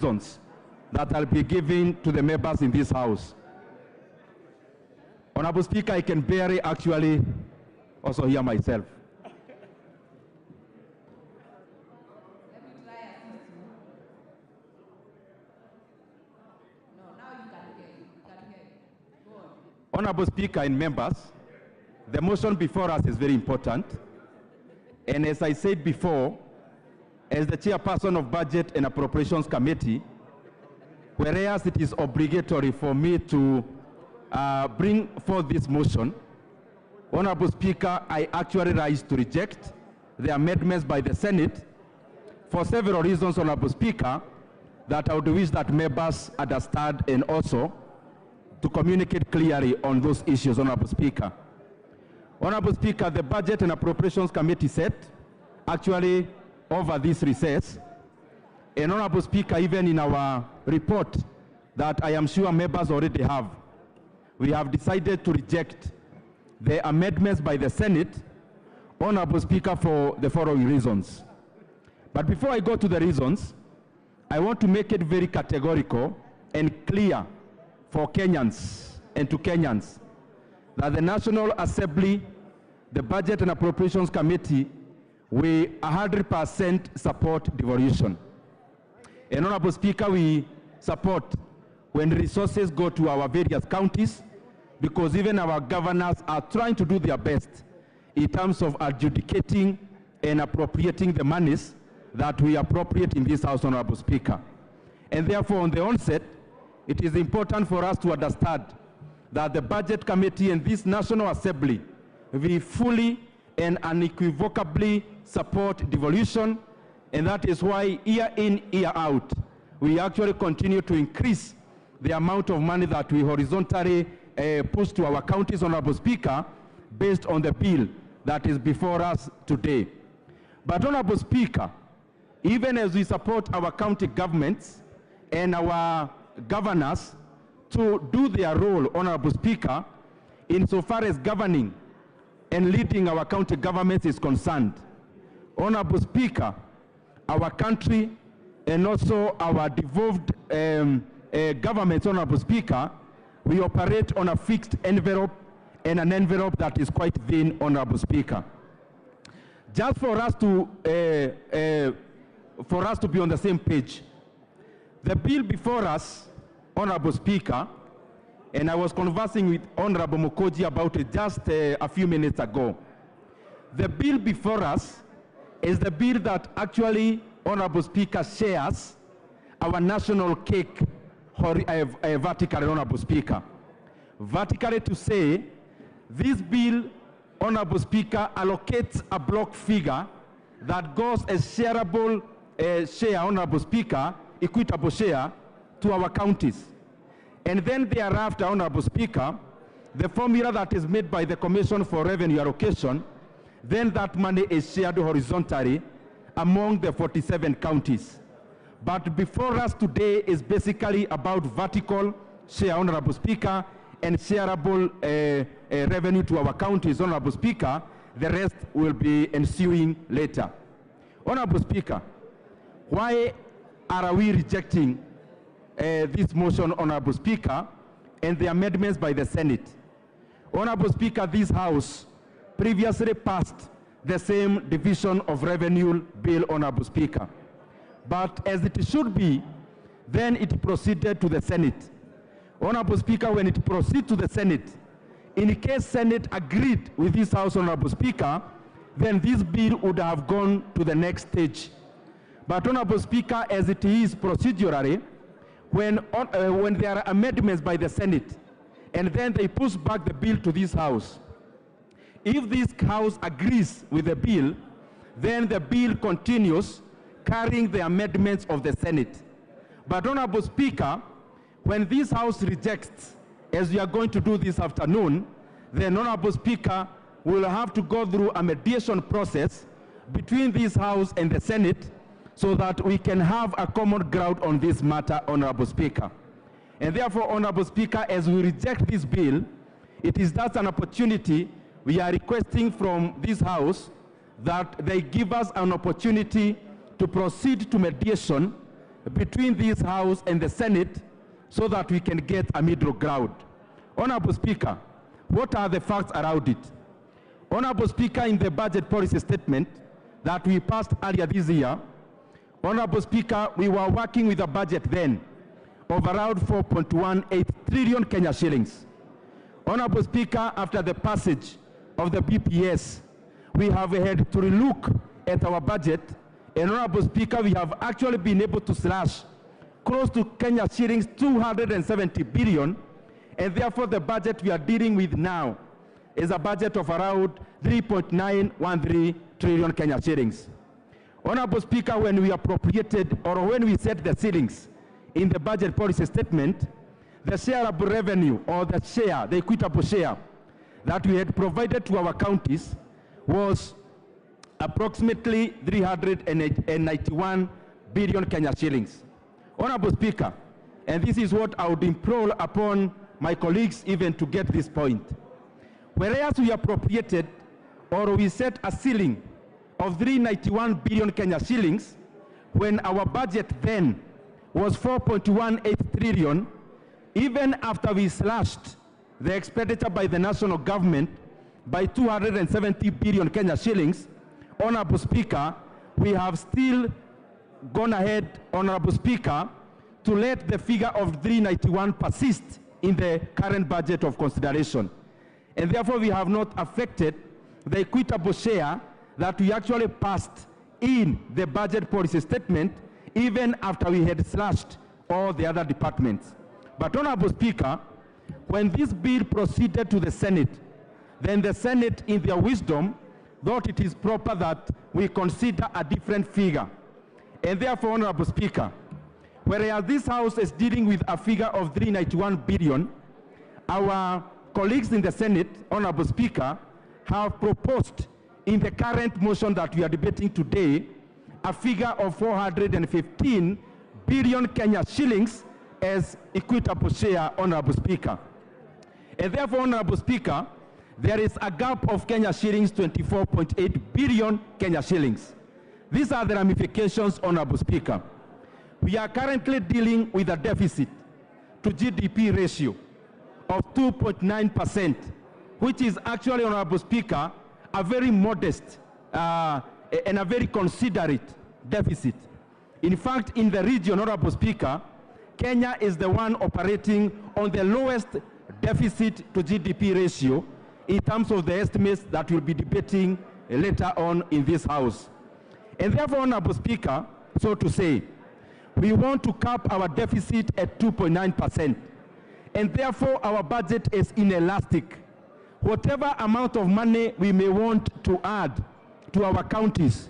reasons that I'll be giving to the members in this House. Honorable Speaker, I can barely actually also hear myself. Honorable Speaker and members, the motion before us is very important. And as I said before, as the chairperson of Budget and Appropriations Committee, whereas it is obligatory for me to bring forth this motion, Honorable Speaker, I actually rise to reject the amendments by the Senate for several reasons, Honorable Speaker, that I would wish that members understand and also to communicate clearly on those issues, Honorable Speaker. Honorable Speaker, the Budget and Appropriations Committee set actually over this recess, and Honorable Speaker, even in our report that I am sure members already have, we have decided to reject the amendments by the Senate, Honorable Speaker, for the following reasons. But before I go to the reasons, I want to make it very categorical and clear for Kenyans and to Kenyans that the National Assembly, the Budget and Appropriations Committee, we 100% support devolution. And Honorable Speaker, we support when resources go to our various counties, because even our governors are trying to do their best in terms of adjudicating and appropriating the monies that we appropriate in this House, Honorable Speaker. And therefore, on the onset, it is important for us to understand that the Budget Committee and this National Assembly, we fully and unequivocally support devolution, and that is why year in, year out, we actually continue to increase the amount of money that we horizontally push to our counties, Honorable Speaker, based on the bill that is before us today. But Honorable Speaker, even as we support our county governments and our governors to do their role, Honorable Speaker, insofar as governing and leading our county governments is concerned, Honorable Speaker, our country and also our devolved governments, Honorable Speaker, we operate on a fixed envelope and an envelope that is quite thin, Honorable Speaker. Just for us to be on the same page, the bill before us, Honorable Speaker, and I was conversing with Honorable Mukoji about it just a few minutes ago. The bill before us is the bill that actually, Honorable Speaker, shares our national cake vertically, Honorable Speaker. Vertically to say, this bill, Honorable Speaker, allocates a block figure that goes as shareable share, Honorable Speaker, equitable share to our counties. And then thereafter, Honorable Speaker, the formula that is made by the Commission for Revenue Allocation, then that money is shared horizontally among the 47 counties. But before us today is basically about vertical share, Honorable Speaker, and shareable revenue to our counties, Honorable Speaker. The rest will be ensuing later. Honorable Speaker, why are we rejecting this motion, Honorable Speaker, and the amendments by the Senate? Honorable Speaker, this House previously passed the same division of revenue bill, Honorable Speaker. But as it should be, then it proceeded to the Senate. Honorable Speaker, when it proceeds to the Senate, in case Senate agreed with this House, Honorable Speaker, then this bill would have gone to the next stage. But Honorable Speaker, as it is procedurally, when there are amendments by the Senate, and then they push back the bill to this House, if this House agrees with the bill, then the bill continues carrying the amendments of the Senate. But Honorable Speaker, when this House rejects, as we are going to do this afternoon, then Honorable Speaker will have to go through a mediation process between this House and the Senate so that we can have a common ground on this matter, Honorable Speaker. And therefore, Honorable Speaker, as we reject this bill, it is thus an opportunity we are requesting from this House that they give us an opportunity to proceed to mediation between this House and the Senate so that we can get a middle ground. Honorable Speaker, what are the facts around it? Honorable Speaker, in the budget policy statement that we passed earlier this year, Honorable Speaker, we were working with a budget then of around 4.18 trillion Kenya shillings. Honorable Speaker, after the passage of the BPS, we have had to relook at our budget, and Honorable Speaker, we have actually been able to slash close to Kenya shillings 270 billion, and therefore the budget we are dealing with now is a budget of around 3.913 trillion Kenya shillings. Honorable Speaker, when we appropriated or when we set the ceilings in the budget policy statement, the shareable revenue or the share, the equitable share that we had provided to our counties was approximately 391 billion Kenya shillings. Honorable Speaker, and this is what I would implore upon my colleagues even to get this point. Whereas we appropriated or we set a ceiling of 391 billion Kenya shillings, when our budget then was 4.18 trillion, even after we slashed the expenditure by the national government by 270 billion Kenya shillings, Honorable Speaker, we have still gone ahead, Honorable Speaker, to let the figure of 391 persist in the current budget of consideration. And therefore we have not affected the equitable share that we actually passed in the budget policy statement, even after we had slashed all the other departments. But Honorable Speaker, when this bill proceeded to the Senate, then the Senate, in their wisdom, thought it is proper that we consider a different figure. And therefore, Honorable Speaker, whereas this House is dealing with a figure of 391 billion, our colleagues in the Senate, Honorable Speaker, have proposed in the current motion that we are debating today a figure of 415 billion Kenya shillings as equitable share, Honorable Speaker. And therefore, Honorable Speaker, there is a gap of Kenya shillings 24.8 billion Kenya shillings. These are the ramifications, Honorable Speaker. We are currently dealing with a deficit to GDP ratio of 2.9%, which is actually, Honorable Speaker, a very modest and a very considerate deficit. In fact, in the region, Honorable Speaker, Kenya is the one operating on the lowest deficit to GDP ratio in terms of the estimates that we'll be debating later on in this House. And therefore, Honorable Speaker, so to say, we want to cap our deficit at 2.9%. And therefore, our budget is inelastic. Whatever amount of money we may want to add to our counties,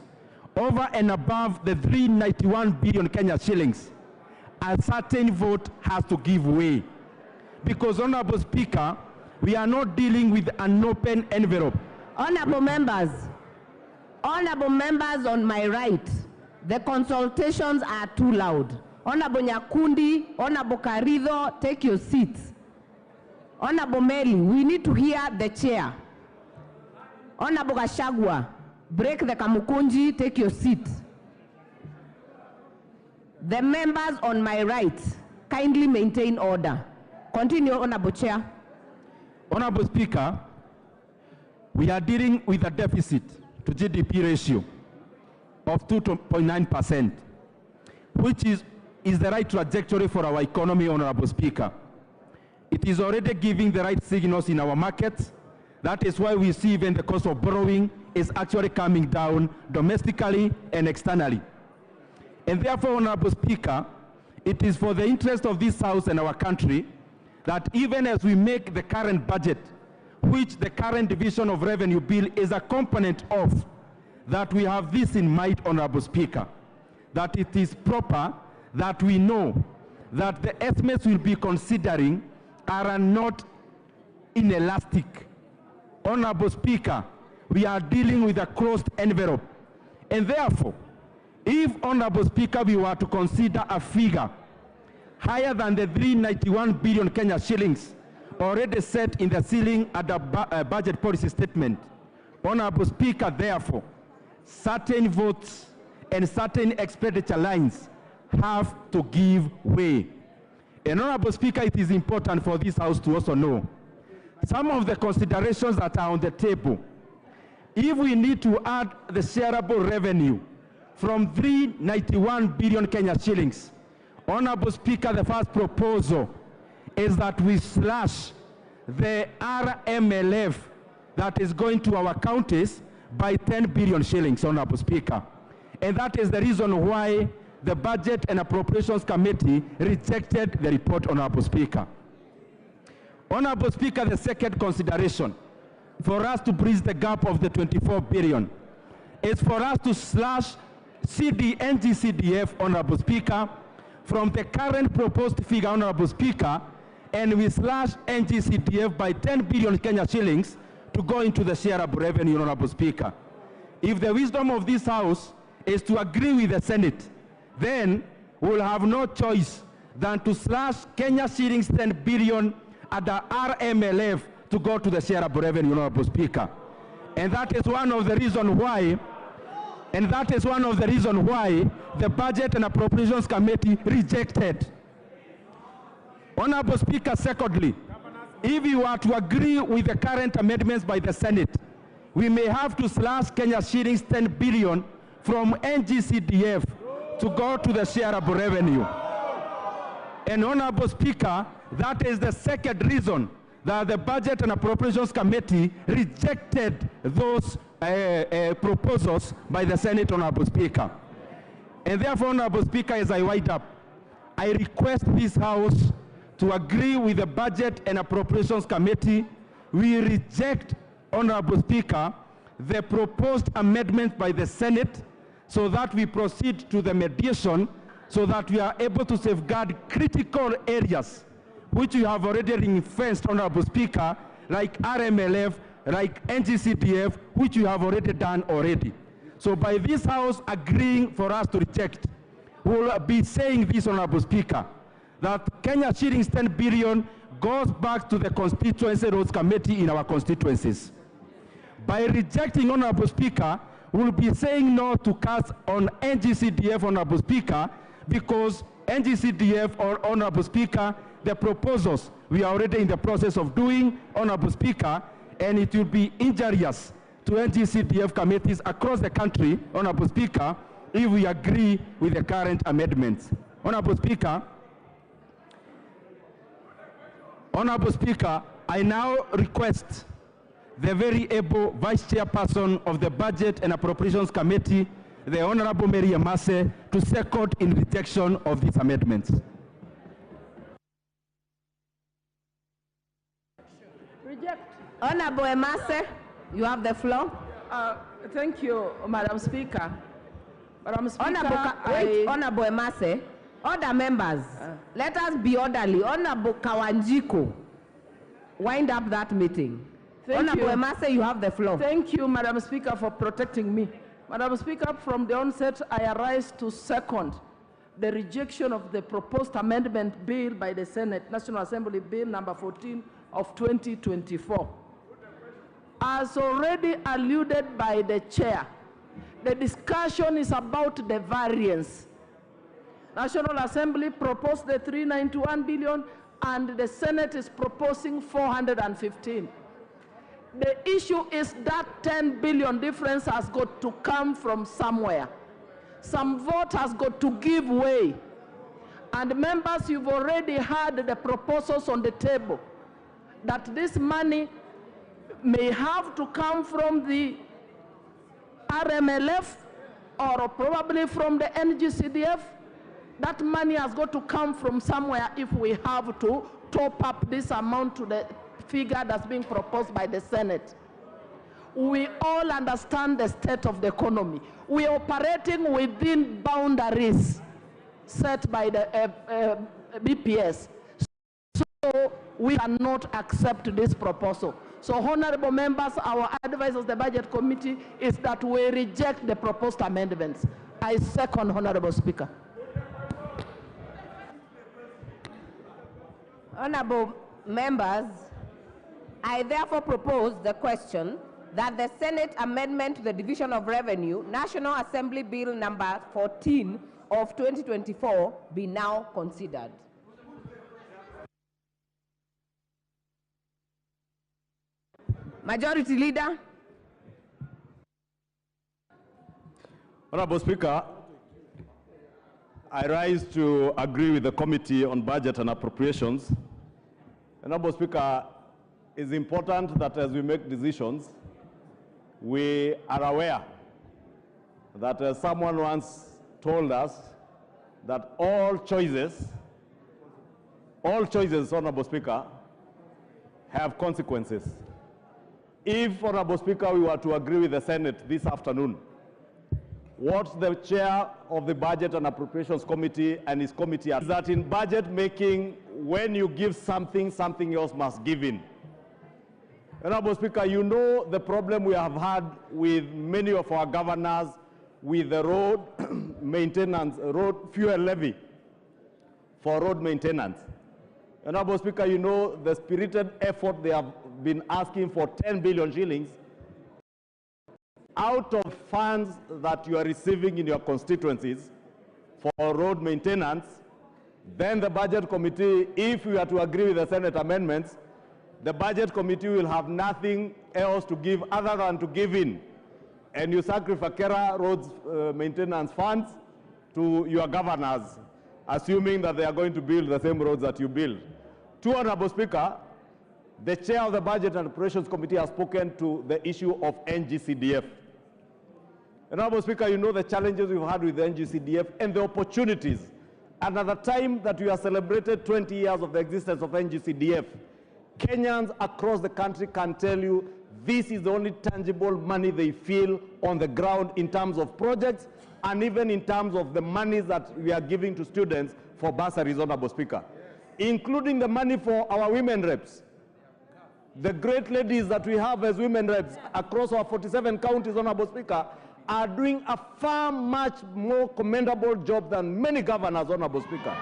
over and above the 391 billion Kenya shillings, a certain vote has to give way. Because, Honorable Speaker, we are not dealing with an open envelope. Honorable members on my right, the consultations are too loud. Honorable Nyakundi, Honorable Karidho, take your seats. Honorable Meli, we need to hear the chair. Honorable Gashagwa, break the Kamukunji, take your seat. The members on my right, kindly maintain order. Continue, Honorable Chair. Honorable Speaker, we are dealing with a deficit to GDP ratio of 2.9%, which is the right trajectory for our economy, Honorable Speaker. It is already giving the right signals in our markets. That is why we see even the cost of borrowing is actually coming down domestically and externally. And therefore, Honorable Speaker, it is for the interest of this House and our country that even as we make the current budget, which the current division of revenue bill is a component of, that we have this in mind, Honorable Speaker, that it is proper that we know that the estimates we'll be considering are not inelastic. Honorable Speaker, we are dealing with a closed envelope. And therefore, if, Honorable Speaker, we were to consider a figure higher than the 391 billion Kenya shillings already set in the ceiling at the budget policy statement, Honorable Speaker, therefore, certain votes and certain expenditure lines have to give way. And Honorable Speaker, it is important for this House to also know some of the considerations that are on the table. If we need to add the shareable revenue from 391 billion Kenya shillings, Honorable Speaker, the first proposal is that we slash the RMLF that is going to our counties by 10 billion shillings, Honorable Speaker. And that is the reason why the Budget and Appropriations Committee rejected the report, Honorable Speaker. Honorable Speaker, the second consideration for us to bridge the gap of the 24 billion is for us to slash NGCDF, Honorable Speaker, from the current proposed figure, Honorable Speaker, and we slash NGCDF by 10 billion Kenya shillings to go into the shareable revenue, Honorable Speaker. If the wisdom of this House is to agree with the Senate, then we'll have no choice than to slash Kenya shillings 10 billion at the RMLF to go to the shareable revenue, Honorable Speaker. And that is one of the reasons why, the Budget and Appropriations Committee rejected. Honorable Speaker, secondly, if you are to agree with the current amendments by the Senate, we may have to slash Kenya shillings 10 billion from NGCDF to go to the shareable revenue. And Honorable Speaker, that is the second reason that the Budget and Appropriations Committee rejected those proposals by the Senate, Honorable Speaker. And therefore, Honorable Speaker, as I wind up, I request this House to agree with the Budget and Appropriations Committee. We reject, Honorable Speaker, the proposed amendment by the Senate so that we proceed to the mediation so that we are able to safeguard critical areas which you have already ring-fenced, Honorable Speaker, like RMLF, like NGCDF, which you have already done already. So by this House agreeing for us to reject, we will be saying this, Honorable Speaker, that Kenya shillings 10 billion goes back to the Constituency Roads Committee in our constituencies. By rejecting, Honorable Speaker, we will be saying no to cuts on NGCDF, Honorable Speaker, because NGCDF, or Honorable Speaker, the proposals we are already in the process of doing, Honorable Speaker, and it will be injurious to NGCDF committees across the country, Honorable Speaker, if we agree with the current amendments. Honorable Speaker, I now request the very able Vice Chairperson of the Budget and Appropriations Committee, the Honorable Mary Immerse, to second in rejection of these amendments. Reject. Honorable Immerse, you have the floor. Thank you, Madam Speaker. Madam Speaker, Honorable Immerse, other members, let us be orderly. Honorable Kawanjiko, wind up that meeting. Honorable Immerse, you have the floor. Thank you, Madam Speaker, for protecting me. Madam Speaker, from the onset, I arise to second the rejection of the proposed amendment bill by the Senate, National Assembly Bill number 14 of 2024. As already alluded by the chair, the discussion is about the variance. National Assembly proposed the 391 billion and the Senate is proposing 415. The issue is that 10 billion difference has got to come from somewhere. Some vote has got to give way. And members, you've already heard the proposals on the table that this money may have to come from the RMLF or probably from the NGCDF. That money has got to come from somewhere if we have to top up this amount to the figure that's being proposed by the Senate. We all understand the state of the economy. We are operating within boundaries set by the BPS. So we cannot accept this proposal. So, honorable members, our advice as the Budget Committee is that we reject the proposed amendments. I second, Honorable Speaker. Honorable members, I therefore propose the question that the Senate amendment to the Division of Revenue, National Assembly Bill number 14, of 2024 be now considered. Majority Leader. Honorable Speaker, I rise to agree with the Committee on Budget and Appropriations. Honorable Speaker, it's important that as we make decisions, we are aware that someone once told us that all choices, Honorable Speaker, have consequences. If, Honorable Speaker, we were to agree with the Senate this afternoon, what the chair of the Budget and Appropriations Committee and his committee is that in budget making, when you give something, something else must give in. Honorable Speaker, you know the problem we have had with many of our governors with the road maintenance, road fuel levy for road maintenance. Honorable Speaker, you know the spirited effort they have been asking for 10 billion shillings out of funds that you are receiving in your constituencies for road maintenance. Then the Budget Committee, if we are to agree with the Senate amendments, the Budget Committee will have nothing else to give other than to give in. And you sacrifice Kera roads maintenance funds to your governors, assuming that they are going to build the same roads that you build. To Honorable Speaker, the chair of the Budget and Appropriations Committee has spoken to the issue of NGCDF. Honorable Speaker, you know the challenges we've had with the NGCDF and the opportunities. And at the time that we have celebrated 20 years of the existence of NGCDF, Kenyans across the country can tell you this is the only tangible money they feel on the ground in terms of projects and even in terms of the monies that we are giving to students for bursaries, Honorable Speaker, including the money for our women reps. The great ladies that we have as women reps across our 47 counties, Honorable Speaker, are doing a far much more commendable job than many governors, Honorable Speaker.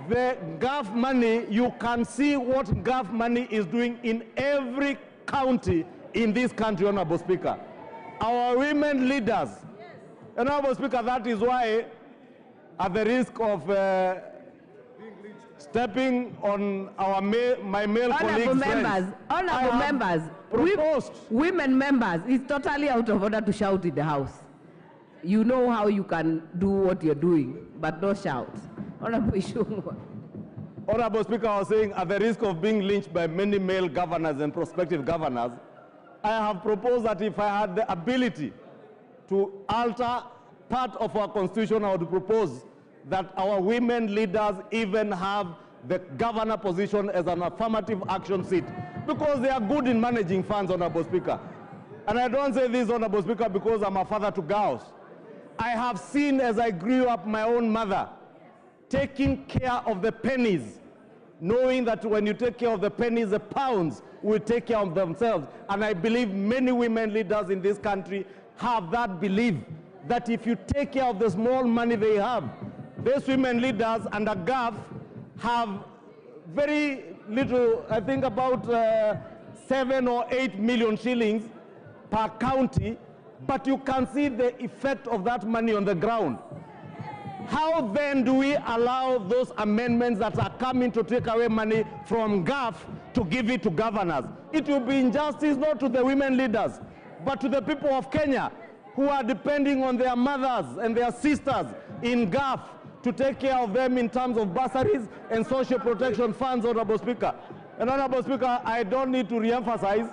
The GAF money, you can see what GAF money is doing in every county in this country, Honorable Speaker. Our women leaders, Honorable Speaker, that is why, at the risk of stepping on my male colleagues' friends, Honorable members, women members, it's totally out of order to shout in the House. You know how you can do what you're doing, but don't shout. Honorable Speaker, I was saying, at the risk of being lynched by many male governors and prospective governors, I have proposed that if I had the ability to alter part of our constitution, I would propose that our women leaders even have the governor position as an affirmative action seat, because they are good in managing funds, Honorable Speaker. And I don't say this, Honorable Speaker, because I'm a father to girls. I have seen, as I grew up, my own mother taking care of the pennies, knowing that when you take care of the pennies, the pounds will take care of themselves. And I believe many women leaders in this country have that belief, that if you take care of the small money they have, these women leaders under GAF have very little, I think about 7 or 8 million shillings per county, but you can see the effect of that money on the ground. How then do we allow those amendments that are coming to take away money from GAF to give it to governors? It will be injustice not to the women leaders, but to the people of Kenya who are depending on their mothers and their sisters in GAF to take care of them in terms of bursaries and social protection funds, Honorable Speaker. And Honorable Speaker, I don't need to re-emphasize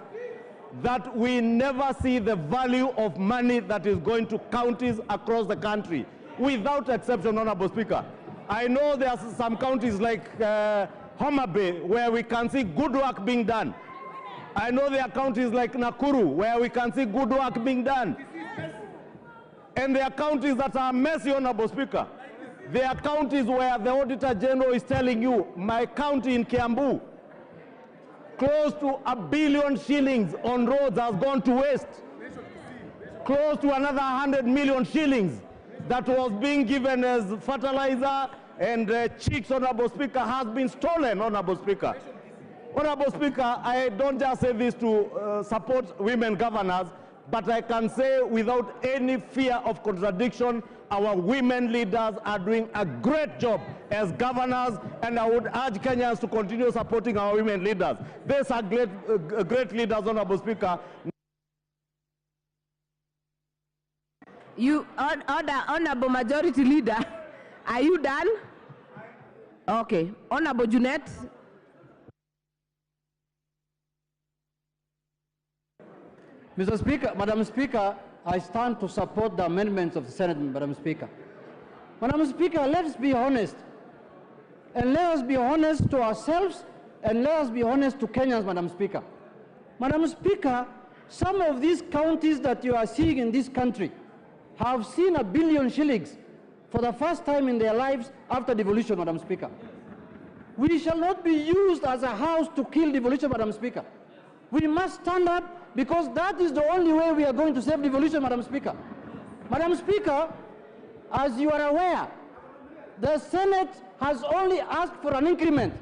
that we never see the value of money that is going to counties across the country, without exception, Honorable Speaker. I know there are some counties like Homa Bay where we can see good work being done. I know there are counties like Nakuru where we can see good work being done. And there are counties that are messy, Honorable Speaker. There are counties where the Auditor General is telling you, my county in Kiambu, close to 1 billion shillings on roads has gone to waste. Close to another 100 million shillings that was being given as fertilizer and chicks, Honorable Speaker, has been stolen, Honorable Speaker. Honorable Speaker, I don't just say this to support women governors, But I can say without any fear of contradiction, our women leaders are doing a great job as governors, and I would urge Kenyans to continue supporting our women leaders. These are great leaders, Honorable Speaker. You, Honorable Majority Leader, are you done? Okay. Honorable Junet. Mr. Speaker, Madam Speaker, I stand to support the amendments of the Senate, Madam Speaker. Madam Speaker, let's be honest. And let us be honest to ourselves, and let us be honest to Kenyans, Madam Speaker. Madam Speaker, some of these counties that you are seeing in this country have seen 1 billion shillings for the first time in their lives after devolution, Madam Speaker. We shall not be used as a house to kill devolution, Madam Speaker. We must stand up, because that is the only way we are going to save devolution, Madam Speaker. Madam Speaker, as you are aware, the Senate has only asked for an increment.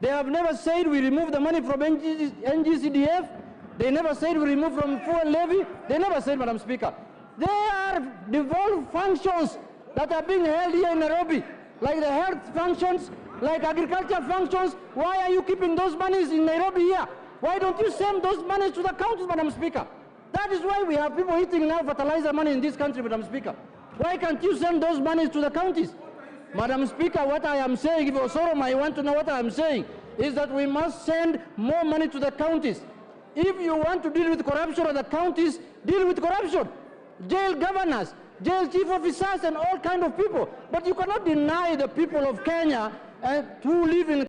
They have never said we remove the money from NGCDF. They never said we remove from fuel levy. They never said, Madam Speaker. There are devolved functions that are being held here in Nairobi, like the health functions, like agriculture functions. Why are you keeping those monies in Nairobi here? Why don't you send those monies to the counties, Madam Speaker? That is why we have people eating now fertilizer money in this country, Madam Speaker. Why can't you send those monies to the counties? Madam Speaker, what I am saying, if Osoro might want to know what I am saying, is that we must send more money to the counties. If you want to deal with corruption at the counties, deal with corruption. Jail governors, jail chief officers, and all kinds of people. But you cannot deny the people of Kenya who live in